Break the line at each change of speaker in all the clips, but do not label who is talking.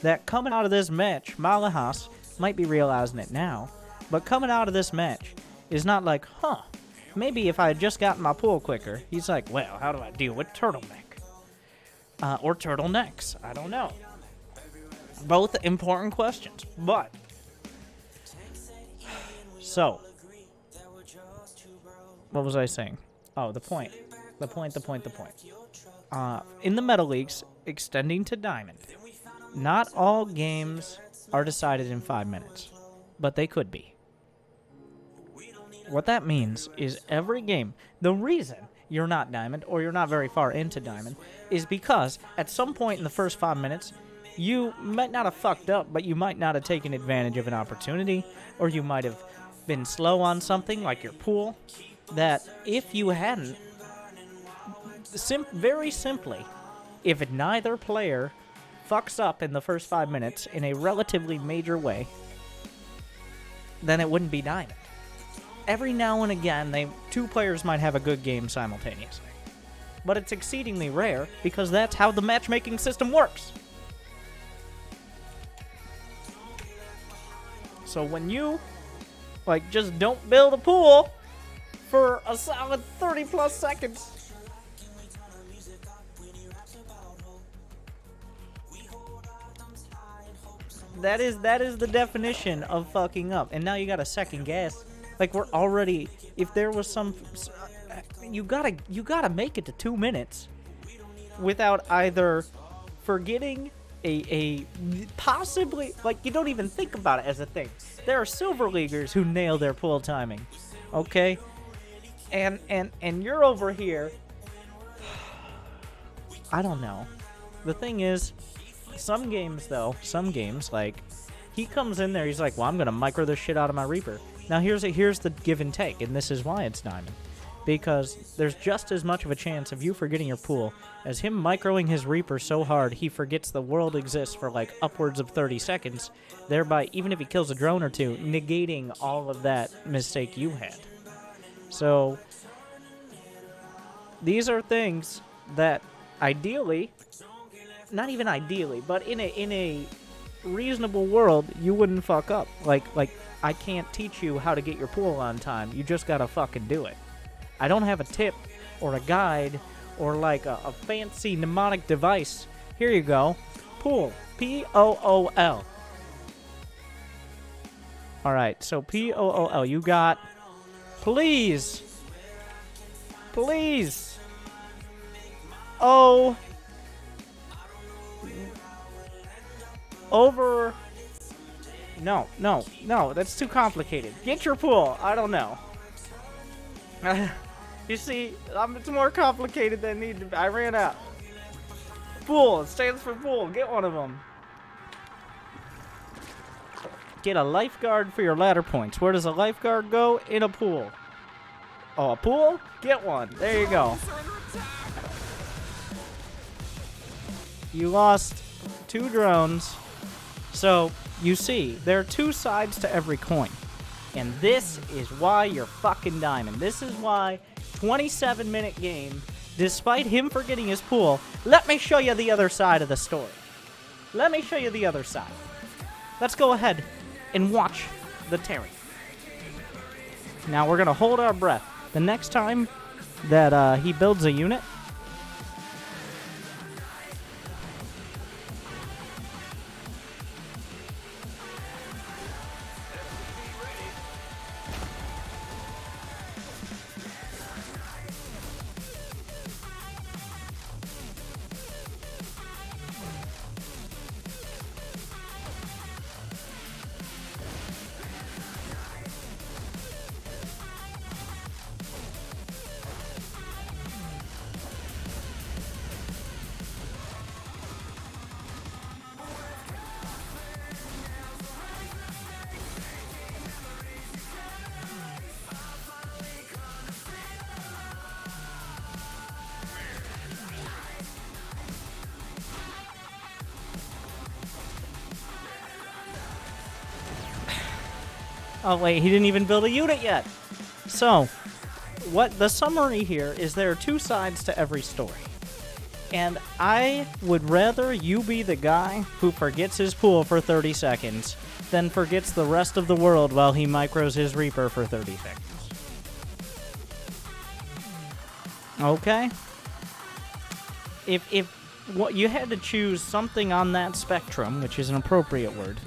that coming out of this match, Malahas might be realizing it now, but coming out of this match is not like, maybe if I had just gotten my pull quicker. He's like, well, how do I deal with turtleneck? Or turtlenecks. I don't know. Both important questions. But, so, what was I saying? Oh, the point. In the Meta Leagues, extending to Diamond, not all games are decided in 5 minutes, but they could be. What that means is every game, the reason you're not Diamond, or you're not very far into Diamond, is because at some point in the first 5 minutes, you might not have fucked up, but you might not have taken advantage of an opportunity, or you might have been slow on something like your pool, that if you hadn't, very simply, if neither player fucks up in the first 5 minutes in a relatively major way, then it wouldn't be Diamond. Every now and again, two players might have a good game simultaneously. But it's exceedingly rare, because that's how the matchmaking system works. So when you, just don't build a pool for a solid 30 plus seconds, that is the definition of fucking up. And now you got a second guess. We're already, if there was some, you gotta make it to 2 minutes without either forgetting a possibly, you don't even think about it as a thing. There are Silver Leaguers who nail their pool timing, okay? And you're over here, I don't know. The thing is, some games, he comes in there, he's like, well, I'm gonna micro the shit out of my Reaper. Now, here's the give and take, and this is why it's Diamond. Because there's just as much of a chance of you forgetting your pool as him microing his Reaper so hard he forgets the world exists for, upwards of 30 seconds, thereby, even if he kills a drone or two, negating all of that mistake you had. So, these are things that ideally, not even ideally, but in a reasonable world, you wouldn't fuck up. I can't teach you how to get your pool on time. You just gotta fucking do it. I don't have a tip or a guide or a fancy mnemonic device. Here you go. Pool. P-O-O-L. Alright, so P-O-O-L. You got... Please. Oh. Over... No, that's too complicated. Get your pool. I don't know. You see, it's more complicated than it needed to be. I ran out. Pool. It stands for pool. Get one of them. Get a lifeguard for your ladder points. Where does a lifeguard go? In a pool. Oh, a pool? Get one. There you go. You lost 2 drones. So... You see, there are 2 sides to every coin. And this is why you're fucking Diamond. This is why 27-minute game, despite him forgetting his pool, let me show you the other side of the story. Let me show you the other side. Let's go ahead and watch the Terran. Now we're going to hold our breath. The next time that he builds a unit, oh wait, he didn't even build a unit yet. So, what the summary here is there are 2 sides to every story. And I would rather you be the guy who forgets his pool for 30 seconds than forgets the rest of the world while he micros his Reaper for 30 seconds. Okay? If what you had to choose something on that spectrum, which is an appropriate word,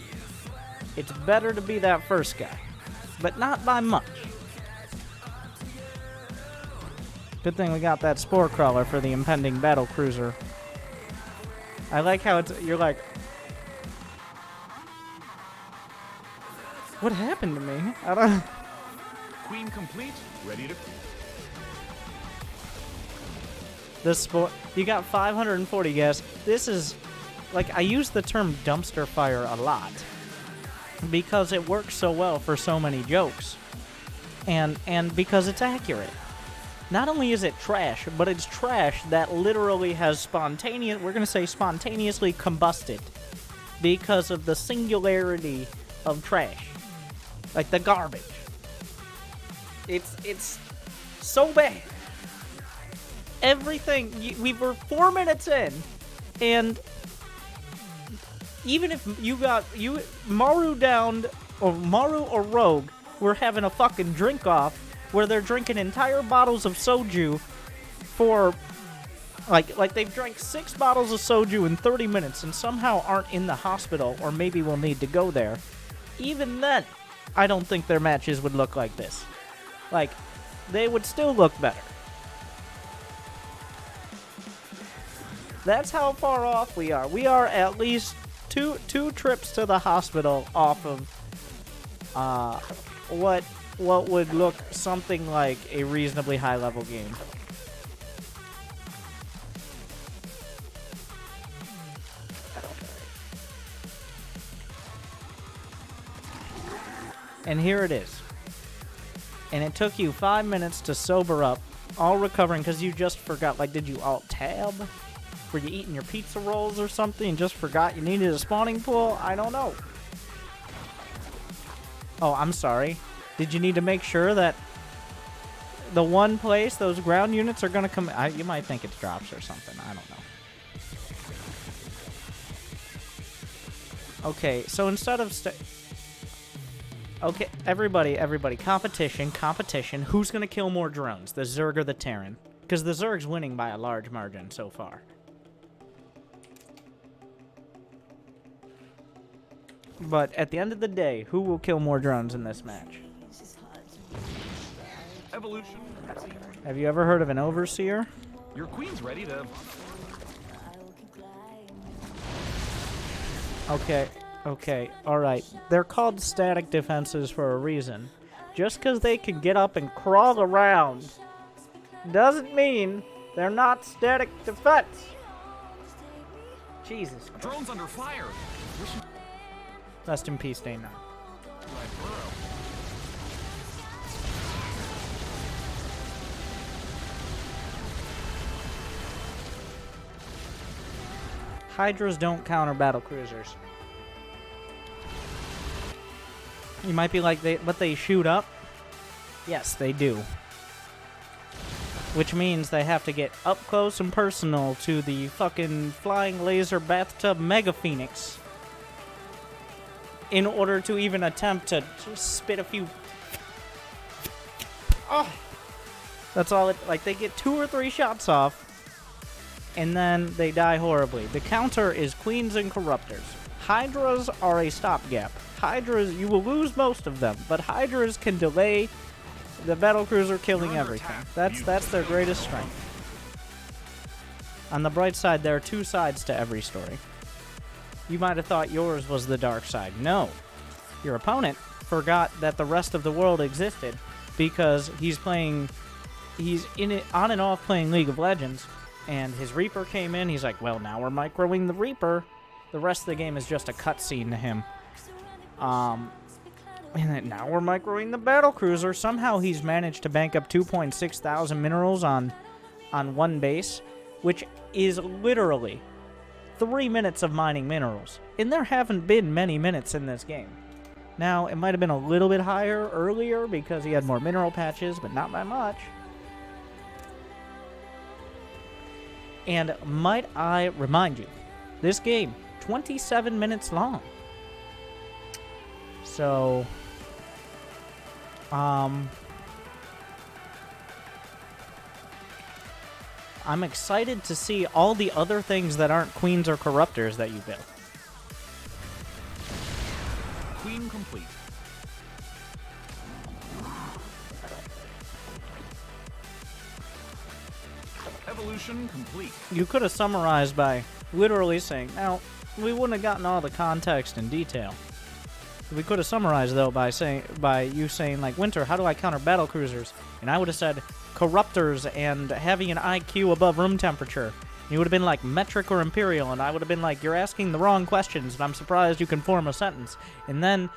it's better to be that first guy. But not by much. Good thing we got that spore crawler for the impending battlecruiser. I like how you're like, what happened to me? I don't.
Queen complete, ready to.
This spore, you got 540 gas. This is, like, I use the term dumpster fire a lot because it works so well for so many jokes, and because it's accurate. Not only is it trash, but it's trash that literally has spontaneously combusted because of the singularity of trash. Like the garbage. It's so bad. Everything, we were 4 minutes in, and even if Maru or Rogue were having a fucking drink off, where they're drinking entire bottles of soju for, like they've drank 6 bottles of soju in 30 minutes and somehow aren't in the hospital, or maybe will need to go there. Even then, I don't think their matches would look like this. Like, they would still look better. That's how far off we are. We are at least two trips to the hospital off of what would look something like a reasonably high-level game. And here it is. And it took you 5 minutes to sober up, all recovering because you just forgot. Like, did you alt-tab? Were you eating your pizza rolls or something and just forgot you needed a spawning pool? I don't know. Oh, I'm sorry. Did you need to make sure that the one place those ground units are going to come... you might think it's drops or something. I don't know. Okay, so instead of... okay, everybody. Competition. Who's going to kill more drones? The Zerg or the Terran? Because the Zerg's winning by a large margin so far. But at the end of the day, who will kill more drones in this match?
Evolution.
Have you ever heard of an overseer?
Your queen's ready to.
Okay, alright. They're called static defenses for a reason. Just because they can get up and crawl around doesn't mean they're not static defense. Jesus Christ.
Drones under fire.
Rest in peace, Day 9. Hydras don't counter battlecruisers. You might be like, but they shoot up? Yes, they do. Which means they have to get up close and personal to the fucking flying laser bathtub Mega Phoenix in order to even attempt to spit a few... Oh! That's all it... Like, they get 2 or 3 shots off, and then they die horribly. The counter is Queens and Corruptors. Hydras are a stopgap. Hydras, you will lose most of them, but Hydras can delay the battlecruiser killing everything. That's their greatest strength. On the bright side, there are 2 sides to every story. You might have thought yours was the dark side. No. Your opponent forgot that the rest of the world existed because he's in it on and off playing League of Legends, and his Reaper came in. He's like, well, now we're microing the Reaper. The rest of the game is just a cutscene to him. And then now we're microing the battlecruiser. Somehow he's managed to bank up 2.6 thousand minerals on one base, which is literally 3 minutes of mining minerals. And there haven't been many minutes in this game. Now, it might have been a little bit higher earlier because he had more mineral patches, but not by much. And might I remind you, this game, 27 minutes long. So, I'm excited to see all the other things that aren't queens or corruptors that you built.
Queen complete. Evolution complete.
You could have summarized by literally saying, now, we wouldn't have gotten all the context and detail. We could have summarized, though, by you saying, like, Winter, how do I counter battlecruisers? And I would have said, corruptors and having an IQ above room temperature. You would have been like, metric or imperial, and I would have been like, you're asking the wrong questions, and I'm surprised you can form a sentence. And then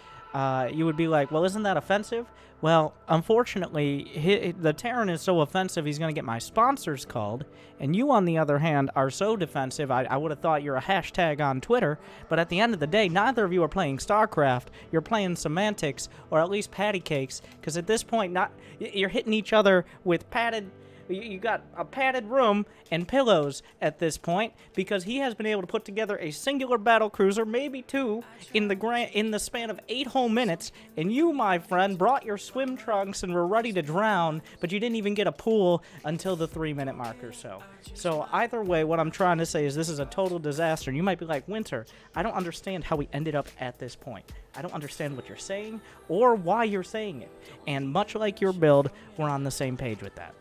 you would be like, well, isn't that offensive? Well, unfortunately, the Terran is so offensive, he's going to get my sponsors called. And you, on the other hand, are so defensive, I would have thought you're a hashtag on Twitter. But at the end of the day, neither of you are playing Starcraft. You're playing semantics, or at least patty cakes. Because at this point, you're hitting each other with padded... You got a padded room and pillows at this point, because he has been able to put together a singular battlecruiser, maybe two, in the span of 8 whole minutes. And you, my friend, brought your swim trunks and were ready to drown, but you didn't even get a pool until the 3-minute mark or so. So either way, what I'm trying to say is this is a total disaster. And you might be like, Winter, I don't understand how we ended up at this point. I don't understand what you're saying or why you're saying it. And much like your build, we're on the same page with that.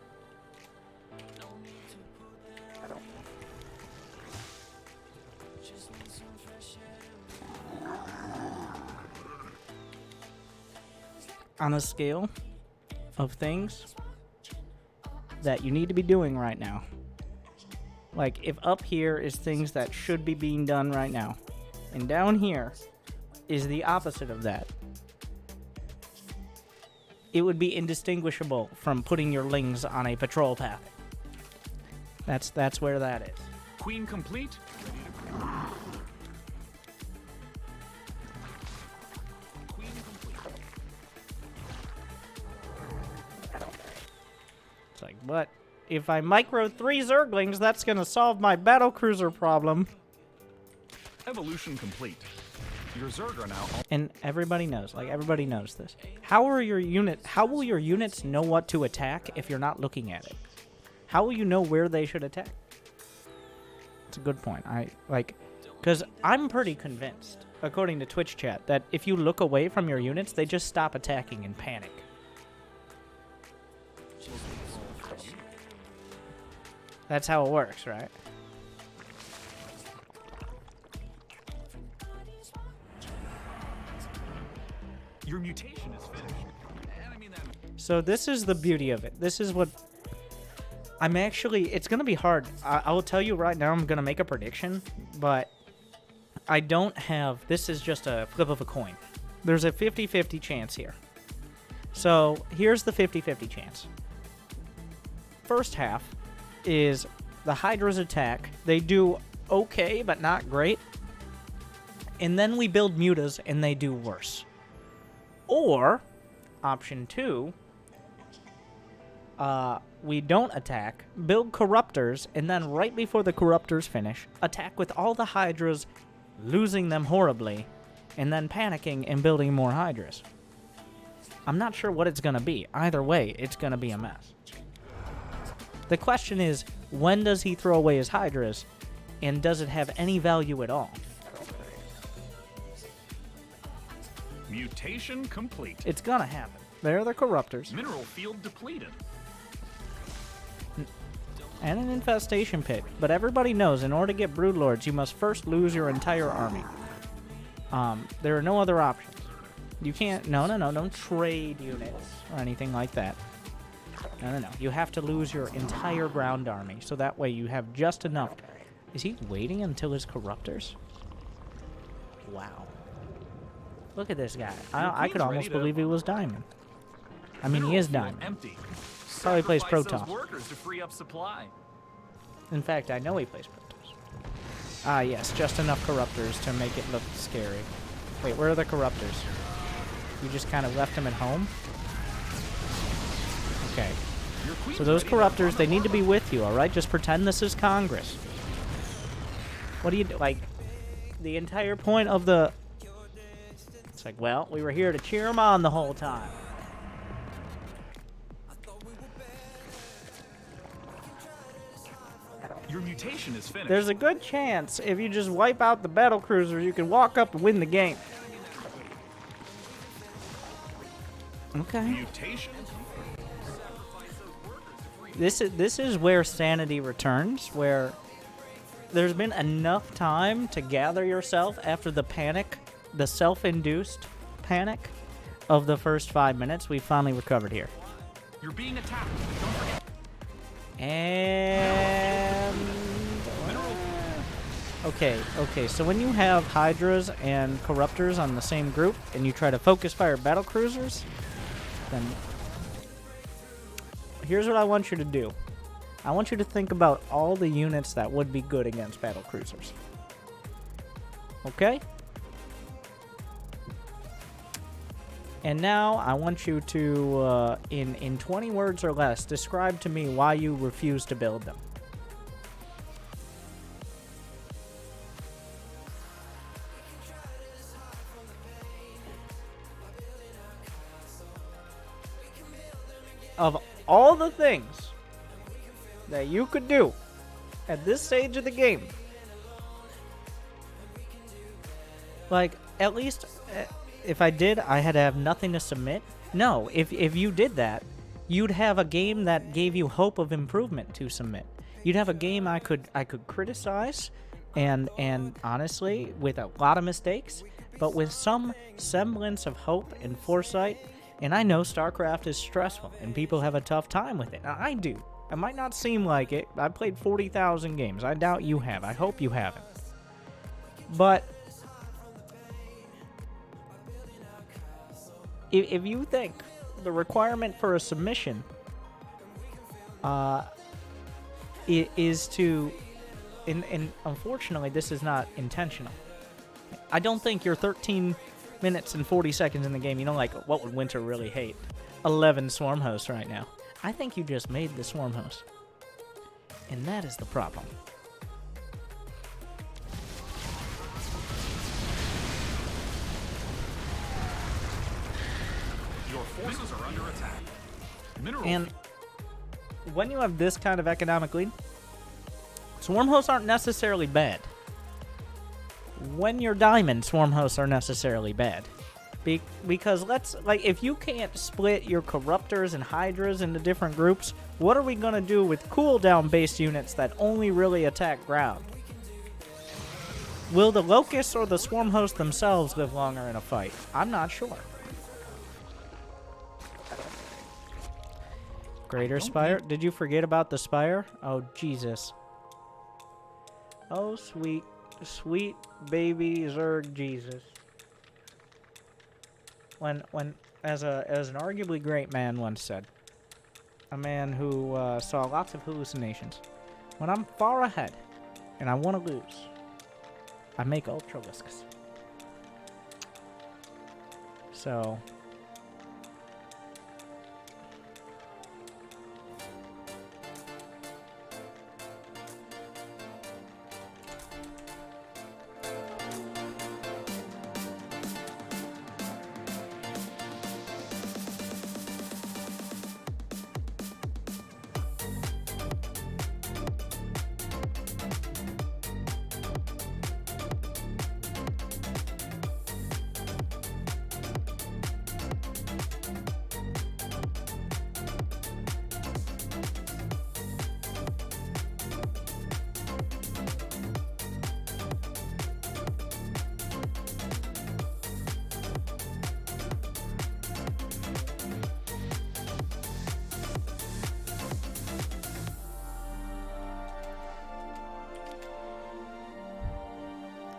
On a scale of things that you need to be doing right now, like if up here is things that should be being done right now, and down here is the opposite of that, it would be indistinguishable from putting your lings on a patrol path. That's where that is.
Queen complete. Ready to Queen complete.
It's like, but if I micro 3 Zerglings, that's gonna solve my battlecruiser problem.
Evolution complete. Your Zerg are now.
And everybody knows, like everybody knows this. How will your units know what to attack if you're not looking at it? How will you know where they should attack? It's a good point. Because I'm pretty convinced, according to Twitch chat, that if you look away from your units, they just stop attacking and panic. That's how it works, right?
Your mutation is finished. And I mean that.
So this is the beauty of it. This is what I'm actually... It's going to be hard. I will tell you right now, I'm going to make a prediction, but I don't have... This is just a flip of a coin. There's a 50-50 chance here. So here's the 50-50 chance. First half is the Hydra's attack. They do okay, but not great. And then we build mutas, and they do worse. Or, option 2, we don't attack, build corruptors, and then right before the corruptors finish, attack with all the Hydras, losing them horribly, and then panicking and building more Hydras. I'm not sure what it's going to be. Either way, it's going to be a mess. The question is, when does he throw away his Hydras, and does it have any value at all?
Mutation complete.
It's gonna happen. They're the corruptors.
Mineral field depleted.
And an infestation pit. But everybody knows, in order to get broodlords, you must first lose your entire army. There are no other options. You can't... No, don't trade units or anything like that. No. You have to lose your entire ground army, so that way you have just enough. Is he waiting until his corruptors? Wow. Look at this guy. I could almost believe he was Diamond. I mean, he is Diamond.
Empty.
Probably plays
Sacrifice
Protoss.
those workers to free up supply.
In fact, I know he plays Protoss. Ah, yes, just enough corruptors to make it look scary. Wait, where are the corruptors? You just kind of left them at home? Okay.
Your queen's
So those
ready to
corruptors,
run
they
the
need to be
lava.
with you, alright? Just pretend this is Congress. What do you do? Like, the entire point of the... It's like, well, we were here to cheer them on the whole time.
Your mutation is finished.
There's a good chance if you just wipe out the battlecruisers, you can walk up and win the game. Okay.
Mutation.
This is where sanity returns, where there's been enough time to gather yourself after the panic, the self-induced panic of the first 5 minutes. We finally recovered here.
You're being attacked. Don't forget.
And
Mineral.
okay, so when you have hydras and corruptors on the same group and you try to focus fire battlecruisers, then here's what I want you to do. I want you to think about all the units that would be good against battlecruisers. Okay? And now I want you to, in 20 words or less, describe to me why you refuse to build them. Of all the things that you could do at this stage of the game, like, at least... if I did, I had to have nothing to submit. No, if you did that, you'd have a game that gave you hope of improvement to submit. You'd have a game I could criticize, and honestly, with a lot of mistakes, but with some semblance of hope and foresight. And I know StarCraft is stressful, and people have a tough time with it. I do. It might not seem like it. I've played 40,000 games. I doubt you have. I hope you haven't. But if you think the requirement for a submission is to, and unfortunately this is not intentional. I don't think you're 13 minutes and 40 seconds in the game. You know, like, what would Winter really hate? 11 swarm hosts right now. I think you just made the swarm host. And that is the problem.
Your forces are under attack. Mineral.
And when you have this kind of economic lead, swarm hosts aren't necessarily bad. When you're diamond, swarm hosts are necessarily bad. Because if you can't split your corruptors and hydras into different groups, what are we going to do with cooldown based units that only really attack ground? Will the locusts or the swarm hosts themselves live longer in a fight? I'm not sure. Greater Spire? Did you forget about the Spire? Oh, Jesus. Oh, sweet, sweet baby Zerg Jesus. When as an arguably great man once said, a man who saw lots of hallucinations, when I'm far ahead and I want to lose, I make ultralisks. So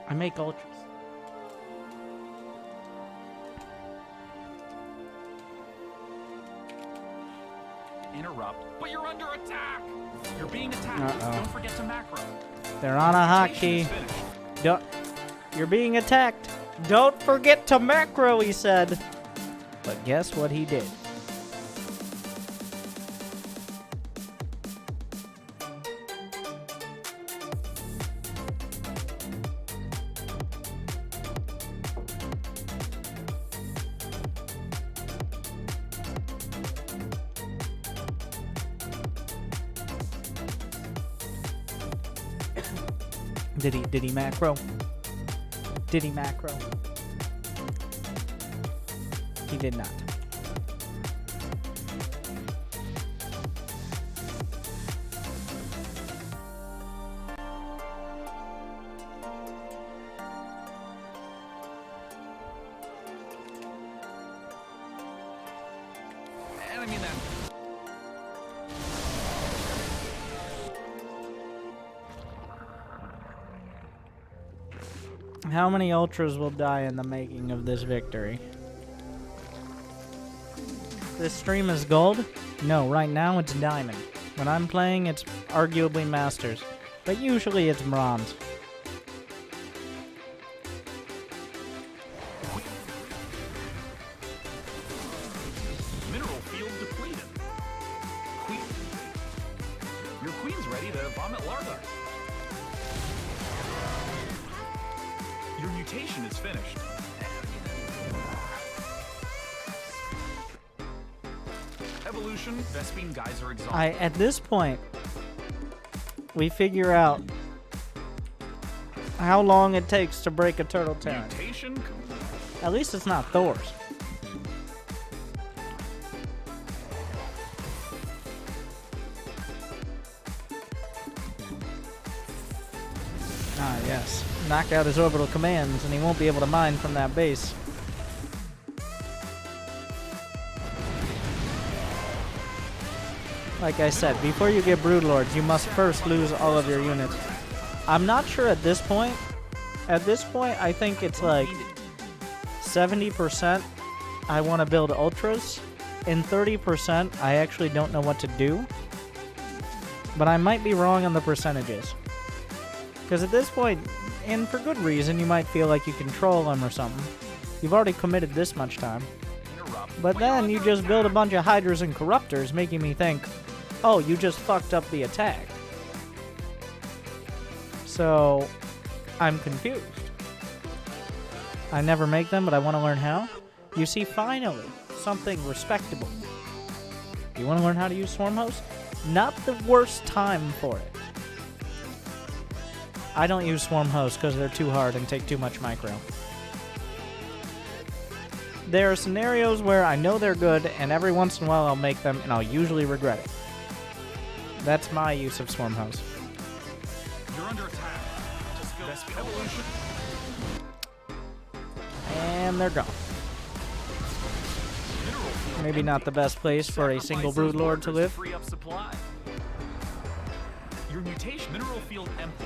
I make ultras.
Interrupt, but you're under attack. You're being attacked.
Uh-oh.
Don't forget to macro.
They're on a
Mutation
hotkey.
is finished.
Don't. You're being attacked. Don't forget to macro, he said. But guess what he did? Did he macro? Did he macro? He did not.
And I mean that.
How many ultras will die in the making of this victory? This stream is gold? No, right now it's diamond. When I'm playing, it's arguably masters, but usually it's bronze.
Mineral field depleted. Queen. Your queen's ready to vomit larvae. Your mutation is finished. Evolution, Vespine Geyser exhausted.
At this point, we figure out how long it takes to break a turtle Terran.
Mutation?
At least it's not Thor's. Ah, yes. Knock out his orbital commands, and he won't be able to mine from that base. Like I said, before you get Broodlords, you must first lose all of your units. I'm not sure at this point. At this point, I think it's like 70% I want to build Ultras, and 30% I actually don't know what to do. But I might be wrong on the percentages. Because at this point, and for good reason, you might feel like you control them or something. You've already committed this much time. But then you just build a bunch of Hydras and Corruptors, making me think, oh, you just fucked up the attack. So, I'm confused. I never make them, but I want to learn how. You see, finally, something respectable. You want to learn how to use Swarm Host? Not the worst time for it. I don't use Swarm Hosts because they're too hard and take too much micro. There are scenarios where I know they're good, and every once in a while I'll make them, and I'll usually regret it. That's my use of Swarm Hosts.
You're under attack. Just go Vespine evolution.
And they're gone. Maybe not the best place for a single Broodlord to live.
Free up supply. Your mutation mineral field empty.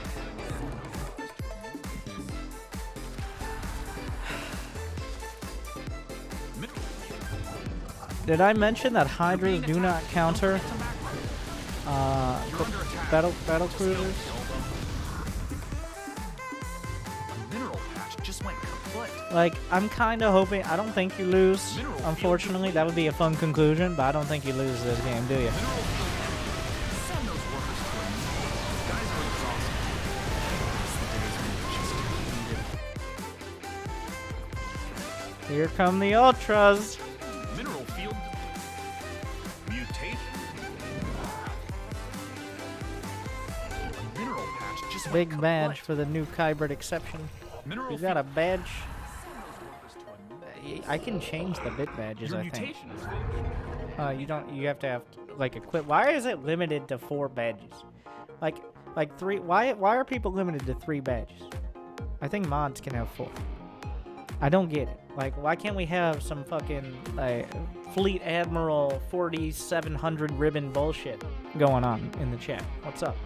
Did I mention that Hydras do not counter battlecruisers?
Mineral patch just went kaput.
Like, I'm kind of hoping. I don't think you lose. Unfortunately, that would be a fun conclusion, but I don't think you lose this game, do you?
Send those workers to a guys are exhausted.
Here come the Ultras.
Mineral field mutate. Mineral patch just
Big
went
badge
kaput.
for the new Hybrid exception.
Mineral
You got a
field-
badge?
Send those workers to a
I can change the bit badges,
Your
I think.
mutation is finished.
You don't. You have to like equip. Why is it limited to 4 badges? Like 3. Why are people limited to 3 badges? I think mods can have 4. I don't get it. Like, why can't we have some fucking Fleet Admiral 4700 ribbon bullshit going on in the chat? What's up?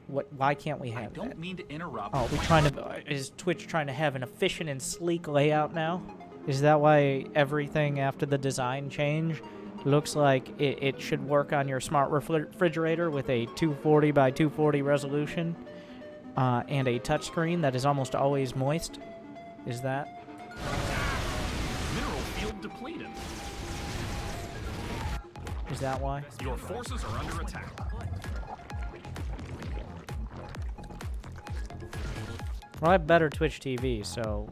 Why can't we
I
have
don't
that?
mean to interrupt.
Oh, is Twitch trying to have an efficient and sleek layout now? Is that why everything after the design change looks like it should work on your smart refrigerator with a 240 by 240 resolution and a touchscreen that is almost always moist? Is that?
Mineral field depleted.
Is that why?
Your forces are under attack.
Well, I have better Twitch TV, so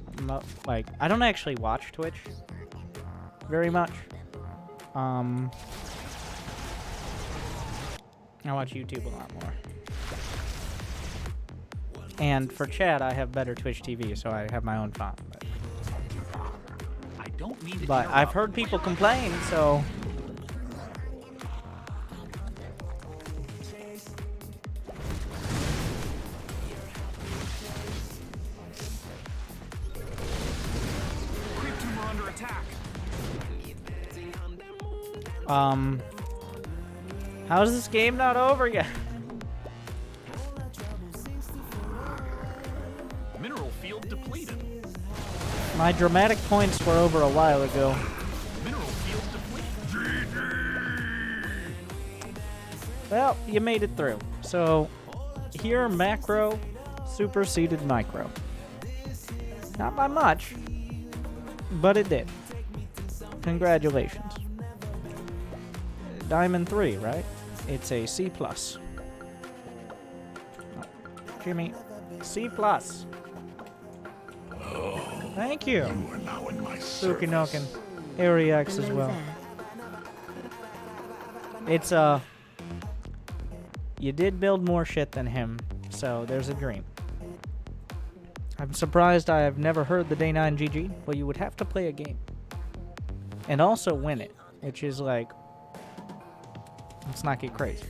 like I don't actually watch Twitch very much. I watch YouTube a lot more. And for chat, I have better Twitch TV, so I have my own font.
I don't mean to
But
interrupt,
I've heard people complain, so...
Creep team are under attack.
How's this game not over yet?
Mineral field depleted.
My dramatic points were over a while ago.
Mineral field depleted.
Well, you made it through. So, here macro superseded micro. Not by much, but it did. Congratulations. Diamond 3, right? It's a C+. Jimmy, C+. Thank you.
You are now in my
Spooky
service.
Nokin. Area X as well. It's, you did build more shit than him, so there's a dream. I'm surprised I have never heard the Day 9 GG, but you would have to play a game. And also win it, which is like, let's not get crazy.